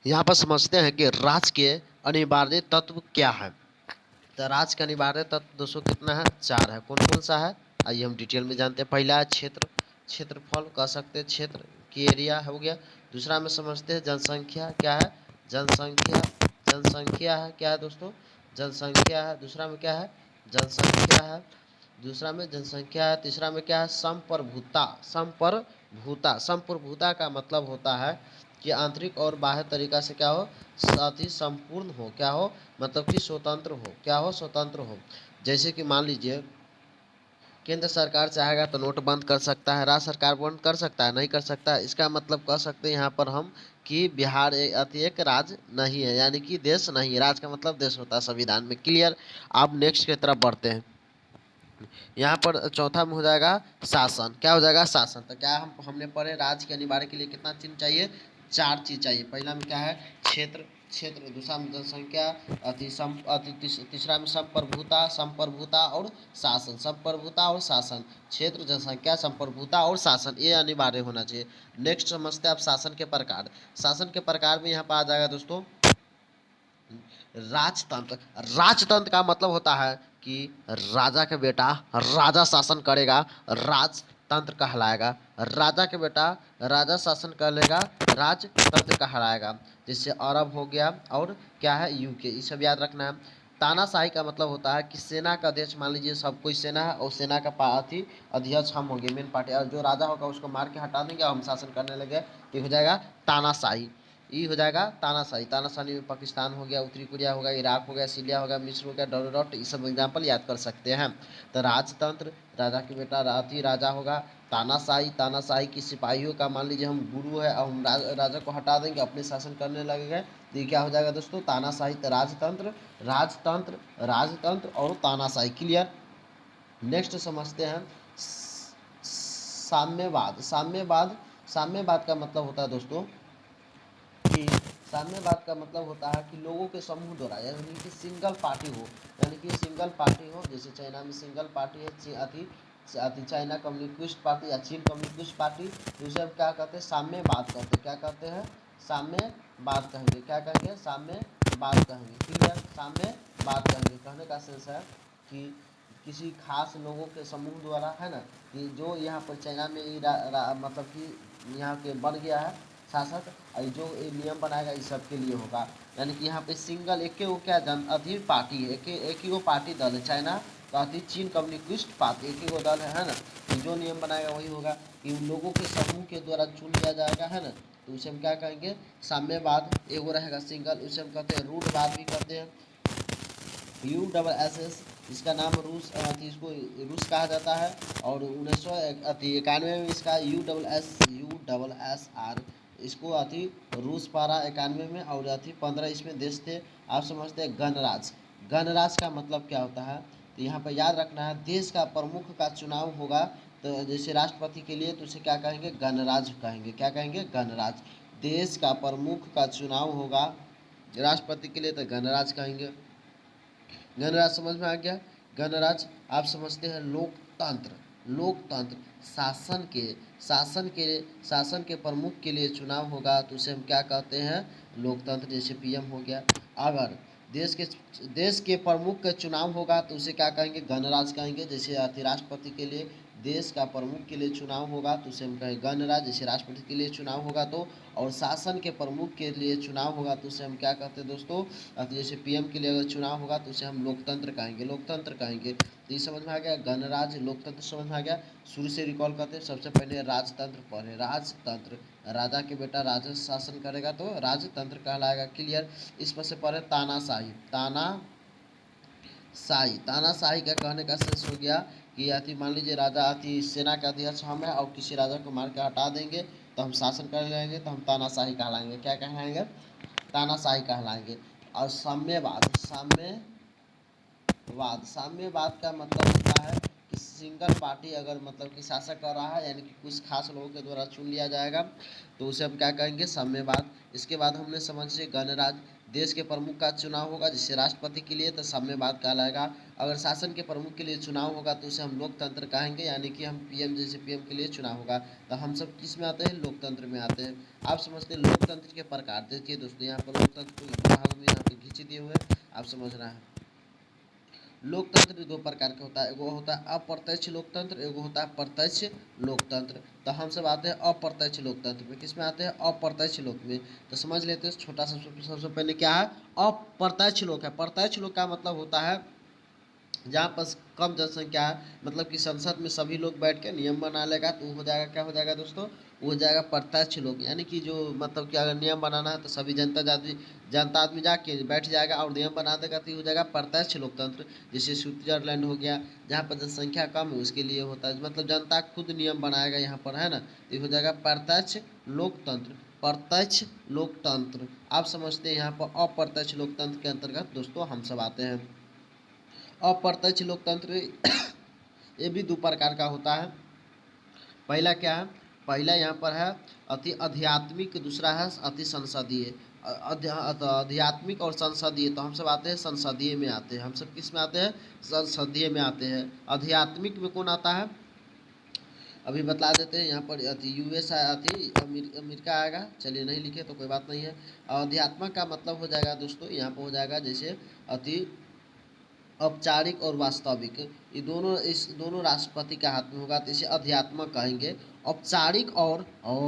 यहाँ पर समझते हैं कि राज के अनिवार्य तत्व क्या है। तो राज का अनिवार्य तत्व दोस्तों कितना है, 4 है। कौन कौन सा है, आइए हम डिटेल में जानते हैं। पहला है क्षेत्र, क्षेत्रफल कह सकते हैं, क्षेत्र की एरिया हो गया। दूसरा में समझते हैं जनसंख्या, क्या है, जनसंख्या, जनसंख्या है, क्या है दोस्तों, जनसंख्या है। दूसरा में क्या है, जनसंख्या है। दूसरा में जनसंख्या है। तीसरा में क्या है, संप्रभुता, संप्रभुता, संप्रभुता का मतलब होता है कि आंतरिक और बाह्य तरीका से क्या हो, साथ ही संपूर्ण हो, क्या हो, मतलब कि स्वतंत्र हो, क्या हो, स्वतंत्र हो। जैसे कि मान लीजिए केंद्र सरकार चाहेगा तो नोट बंद कर सकता है, राज्य सरकार बंद कर सकता है, नहीं कर सकता है। इसका मतलब कह सकते हैं यहाँ पर हम कि बिहार एक राज्य नहीं है, यानी कि देश नहीं है। राज्य का मतलब देश होता है संविधान में। क्लियर। अब नेक्स्ट की तरफ बढ़ते हैं। यहाँ पर चौथा में हो जाएगा शासन, क्या हो जाएगा, शासन। तो क्या हमने पढ़े राज्य के अनिवार्य के लिए कितना चिन्ह चाहिए, 4 चीज चाहिए। पहला में क्या है, क्षेत्र, क्षेत्र। दूसरा में जनसंख्या, तीसरा में संप्रभुता, संप्रभुता और शासन, संप्रभुता और शासन। क्षेत्र, जनसंख्या, संप्रभुता और शासन, ये अनिवार्य होना चाहिए। नेक्स्ट समझते हैं आप शासन के प्रकार। शासन के प्रकार में यहाँ पर आ जाएगा दोस्तों राजतंत्र। राजतंत्र का मतलब होता है कि राजा के बेटा राजा शासन करेगा, राजतंत्र कहलाएगा। राजा के बेटा राजा शासन कर लेगा, राजतंत्र कहलाएगा। जैसे अरब हो गया और क्या है, यूके, ये सब याद रखना है। तानाशाही का मतलब होता है कि सेना का अध्यक्ष, मान लीजिए सब कोई सेना है और सेना का पार्टी अध्यक्ष हम होंगे, मेन पार्टी, और जो राजा होगा उसको मार के हटा देंगे और हम शासन करने लगे, तो हो जाएगा तानाशाही। ये हो जाएगा तानाशाही। तानाशाही में पाकिस्तान हो गया, उत्तरी कोरिया हो गया, इराक हो गया, सीरिया हो गया, मिस्र हो गया, डॉट, ये सब एग्जाम्पल याद कर सकते हैं। तो राजतंत्र, राजा के बेटा राती राजा होगा। तानाशाही, तानाशाही की सिपाहियों का, मान लीजिए हम गुरु है और हम राजा को हटा देंगे, अपने शासन करने लगेंगे, तो ये क्या हो जाएगा दोस्तों, तानाशाही। तो राजतंत्र, राजतंत्र, राजतंत्र और तानाशाही। क्लियर। नेक्स्ट समझते हैं साम्यवाद। साम्यवाद, साम्यवाद का मतलब होता है दोस्तों कि साम्यवाद का मतलब होता है कि लोगों के समूह द्वारा, यानी कि सिंगल पार्टी हो, यानी कि सिंगल पार्टी हो। जैसे चाइना में सिंगल पार्टी है, अति चाइना कम्युनिस्ट पार्टी या चीन कम्युनिस्ट पार्टी, तो उसे हम क्या कहते हैं, साम्यवाद कहते हैं। क्या कहते हैं, साम्यवाद कहेंगे। क्या कहेंगे, साम्यवाद कहेंगे। क्लियर। साम्यवाद कहेंगे, कहने का सेंस है कि किसी खास लोगों के समूह द्वारा, है ना, कि जो यहाँ पर चाइना में मतलब कि यहाँ के बन गया है शासक, और जो ये नियम बनाएगा इस सब के लिए होगा। यानी कि यहाँ पे सिंगल एक वो क्या जन अधीर पार्टी है, एक ही वो पार्टी दल है। चाइना तो अति चीन कम्युनिस्ट पार्टी एक ही वो दल है ना, तो जो नियम बनाएगा वही होगा। कि उन लोगों के समूह के द्वारा चुन लिया जाएगा, है ना, तो उसे हम क्या कहेंगे, साम्यवाद। एक वो रहेगा सिंगल, उसे हम कहते हैं रूढ़वाद भी कहते हैं, USS। इसका नाम रूस, इसको रूस कहा जाता है। और 1991 में इसका USSR, इसको रूस पारा 91 में, और 15 इसमें देश थे। आप समझते हैं गणराज। गणराज का मतलब क्या होता है, तो यहाँ पर याद रखना है, देश का प्रमुख का चुनाव होगा, तो जैसे राष्ट्रपति के लिए, तो उसे क्या कहेंगे, गणराज कहेंगे। क्या कहेंगे, गणराज। देश का प्रमुख का चुनाव होगा राष्ट्रपति के लिए, तो गणराज कहेंगे। गणराज समझ में आ गया। गणराज आप समझते हैं लोकतंत्र। लोकतंत्र शासन के प्रमुख के लिए चुनाव होगा, तो उसे हम क्या कहते हैं, लोकतंत्र। जैसे PM हो गया। अगर देश के प्रमुख का चुनाव होगा, तो उसे क्या कहेंगे, गणराज कहेंगे। जैसे राष्ट्रपति के लिए देश का प्रमुख के लिए चुनाव होगा, तो उसे हम कहेंगे गणराज। जैसे राष्ट्रपति के लिए चुनाव होगा तो, और शासन के प्रमुख के लिए चुनाव होगा, तो उसे हम क्या कहते हैं दोस्तों, जैसे PM के लिए अगर चुनाव होगा, तो उसे हम लोकतंत्र कहेंगे, लोकतंत्र कहेंगे। तो ये समझ में आ गया, गणराज, लोकतंत्र समझ में आ गया। शुरू से रिकॉल करते हैं। सबसे पहले राजतंत्र पढ़े, राजतंत्र, राजा के बेटा राजा शासन करेगा तो राजतंत्र कहलाएगा। क्लियर। इस पर से पढ़े तानाशाही। तानाशाही का कहने का सेंस हो गया कि मान लीजिए राजा सेना का अध्यक्ष हम है और किसी राजा को मार के हटा देंगे, तो हम शासन कर लेंगे, तो हम तानाशाही कहलाएंगे। क्या कहलाएंगे, तानाशाही कहलाएंगे। और साम्यवाद का मतलब होता है कि सिंगल पार्टी अगर मतलब कि शासक कर रहा है, यानी कि कुछ खास लोगों के द्वारा चुन लिया जाएगा, तो उसे हम क्या कहेंगे, साम्यवाद। इसके बाद हमने समझिए गणराज। देश के प्रमुख का चुनाव होगा, जैसे राष्ट्रपति के लिए तो साम्यवाद कहलाएगा। अगर शासन के प्रमुख के लिए चुनाव होगा तो उसे हम लोकतंत्र कहेंगे, यानी कि हम पीएम, जैसे पीएम के लिए चुनाव होगा तो हम सब किस में आते हैं, लोकतंत्र में आते हैं। आप समझते हैं लोकतंत्र के प्रकार। देखिए दोस्तों यहाँ पर लोकतंत्र को भाग में यहाँ पे खींच दिए हुए, आप समझना है। लोकतंत्र दो प्रकार का होता है, एगो होता है अप्रत्यक्ष लोकतंत्र, एगो होता है प्रत्यक्ष लोकतंत्र। तो हम सब आते हैं अप्रत्यक्ष लोकतंत्र में। किस में आते हैं, अप्रत्यक्ष लोक में। तो समझ लेते हैं छोटा सा, सबसे पहले क्या है, अप्रत्यक्ष लोक है। प्रत्यक्ष लोक का मतलब होता है जहाँ पर कम जनसंख्या है, मतलब कि संसद में सभी लोग बैठ के नियम बना लेगा, तो वो हो जाएगा, क्या हो जाएगा दोस्तों, वो हो जाएगा प्रत्यक्ष लोक। यानी कि जो मतलब कि अगर नियम बनाना है तो सभी जनता आदमी जाके बैठ जाएगा और नियम बना देगा, तो ये हो जाएगा प्रत्यक्ष लोकतंत्र। जैसे स्विट्जरलैंड हो गया, जहाँ पर जनसंख्या कम है उसके लिए होता है, मतलब जनता खुद नियम बनाएगा यहाँ पर, है ना, तो ये हो जाएगा प्रत्यक्ष लोकतंत्र। प्रत्यक्ष लोकतंत्र आप समझते हैं। यहाँ पर अप्रत्यक्ष लोकतंत्र के अंतर्गत दोस्तों हम सब आते हैं। अप्रत्यक्ष लोकतंत्र ये भी दो प्रकार का होता है। पहला क्या है, पहला यहाँ पर है अति आध्यात्मिक, दूसरा है अति संसदीय। आध्यात्मिक और संसदीय, तो हम सब आते हैं संसदीय में आते हैं। हम सब किस में आते हैं, संसदीय में आते हैं। आध्यात्मिक में कौन आता है, अभी बतला देते हैं। यहाँ पर अति यूएस अति अमेरिका आएगा, चलिए नहीं लिखे तो कोई बात नहीं है। आध्यात्मिक का मतलब हो जाएगा दोस्तों, यहाँ पर हो जाएगा जैसे अति औपचारिक और वास्तविक, ये दोनों, इस दोनों राष्ट्रपति के हाथ में होगा, तो इसे अध्यात्मक कहेंगे। औपचारिक और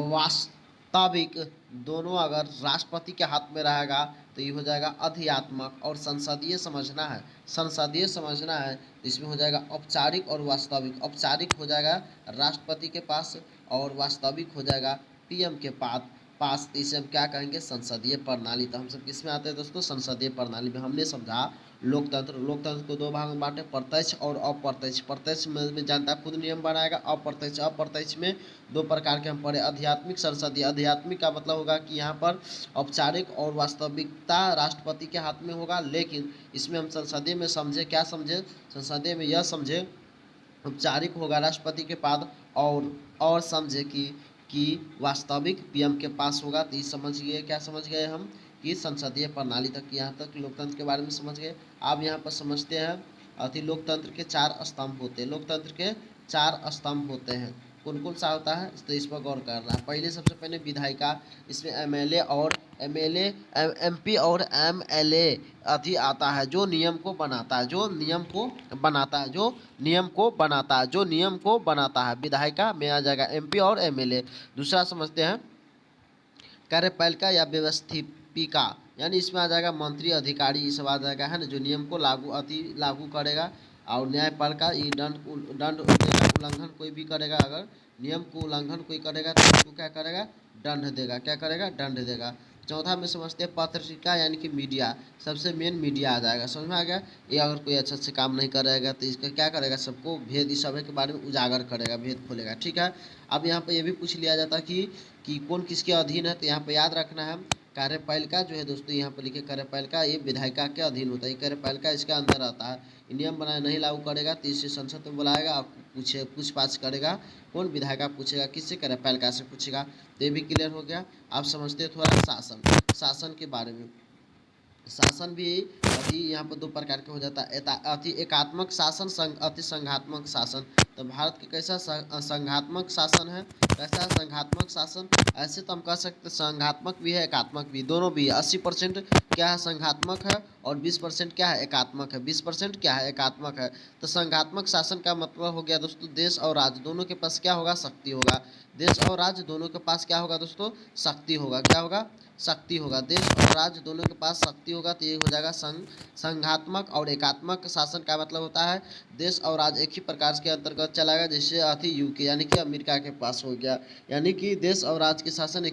वास्तविक दोनों अगर राष्ट्रपति के हाथ में रहेगा तो ये हो जाएगा अध्यात्मक। और संसदीय समझना है, संसदीय समझना है, इसमें हो जाएगा औपचारिक और वास्तविक। औपचारिक हो जाएगा राष्ट्रपति के पास और वास्तविक हो जाएगा पीएम के पास, तो इसे हम क्या कहेंगे, संसदीय प्रणाली। तो हम सब किस में आते हैं दोस्तों, संसदीय प्रणाली में। हमने समझा लोकतंत्र को दो भाग में बांटे, प्रत्यक्ष और अप्रत्यक्ष। प्रत्यक्ष में जनता खुद नियम बनाएगा, अप्रत्यक्ष में दो प्रकार के हम पढ़े, आध्यात्मिक, संसदीय। आध्यात्मिक का मतलब होगा कि यहाँ पर औपचारिक और वास्तविकता राष्ट्रपति के हाथ में होगा, लेकिन इसमें हम संसदीय में समझे, क्या समझे, संसदीय में यह समझे औपचारिक होगा राष्ट्रपति के पास, और समझे कि वास्तविक पीएम के पास होगा। तो ये समझ गए, क्या समझ गए हम, कि संसदीय प्रणाली तक, यहाँ तक लोकतंत्र के बारे में समझ गए। अब यहाँ पर समझते हैं अति लोकतंत्र के 4 स्तंभ होते हैं। लोकतंत्र के 4 स्तंभ होते हैं, कौन कौन सा होता है, तो इस पर गौर करना है। पहले सबसे पहले विधायिका, इसमें एमएलए एमपी और एमएलए अति आता है, जो नियम को बनाता है, जो नियम को बनाता है। विधायिका में आ जाएगा एमपी और एमएलए। दूसरा समझते हैं कार्यपालिका या व्यवस्थापिका, यानी इसमें आ जाएगा मंत्री, अधिकारी, ये सब आ जाएगा, है ना, जो नियम को लागू करेगा। और न्यायपालिका, ये दंड उल्लंघन कोई भी करेगा, अगर नियम को उल्लंघन कोई करेगा तो उसको क्या करेगा, दंड देगा, क्या करेगा, दंड देगा। चौथा में समझते हैं पत्रिका, यानी कि मीडिया, सबसे मेन मीडिया आ जाएगा, समझ में आ गया। ये अगर कोई अच्छा से काम नहीं करेगा तो इसका क्या करेगा, सबको भेद, इस सब के बारे में उजागर करेगा, भेद खोलेगा, ठीक है। अब यहाँ पर ये भी पूछ लिया जाता कि कौन किसके अधीन है, तो यहाँ पर याद रखना है कार्यपालिका जो है दोस्तों, यहाँ पर लिखे कार्यपालिका, ये विधायिका के अधीन होता है। ये कार्यपालिका इसके अंदर आता है। नियम बनाए नहीं लागू करेगा तो इसे संसद में बुलाएगा और पूछताछ करेगा। कौन, विधायिका पूछेगा, किससे, कार्यपालिका से पूछेगा। तो ये भी क्लियर हो गया। आप समझते हैं थोड़ा शासन के बारे में। शासन भी अति यहाँ पर दो प्रकार के हो जाता है, अति एकात्मक शासन, अति संघात्मक शासन। तो भारत के कैसा संघात्मक शासन है, कैसा संघात्मक शासन, ऐसे तो हम कह सकते संघात्मक भी है, एकात्मक भी, दोनों भी है। 80% क्या है, संघात्मक है, और 20% क्या है, एकात्मक है। 20% क्या है, एकात्मक है। तो संघात्मक शासन का मतलब हो गया दोस्तों, देश और राज्य दोनों के पास क्या होगा, शक्ति होगा। देश और राज्य दोनों के पास क्या होगा दोस्तों, शक्ति होगा। क्या होगा, शक्ति होगा। देश और राज्य दोनों के पास शक्ति होगा, तो ये हो जाएगा संघात्मक। और एकात्मक शासन का मतलब होता है देश और राज्य एक ही प्रकार के अंतर्गत चलाएगा, जैसे अति यूके, यानी कि अमेरिका के पास हो गया। यानी कि देश और राज्य के शासन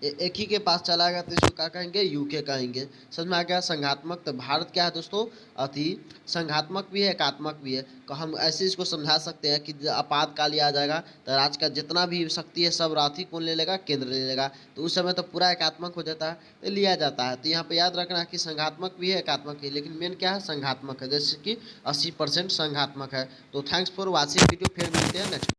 एक ही के पास चलाएगा, तो इसको क्या कहेंगे, यूके कहेंगे। समझ में आ गया। संघात्मक, तो भारत क्या है दोस्तों, अति संघात्मक भी है, एकात्मक भी है। तो हम ऐसे इसको समझा सकते हैं कि आपातकाल आ जाएगा तो राज्य का जितना भी शक्ति है सब राथी कौन ले लेगा, केंद्र ले लेगा। तो उस समय तो पूरा एकात्मक हो जाता है, तो लिया जाता है। तो यहाँ पे याद रखना है कि संघात्मक भी है, एकात्मक भी है, लेकिन मेन क्या है, संघात्मक है, जैसे कि 80% संघात्मक है। तो थैंक्स फॉर वॉचिंग वीडियो, फिर मिलते हैं नेक्स्ट।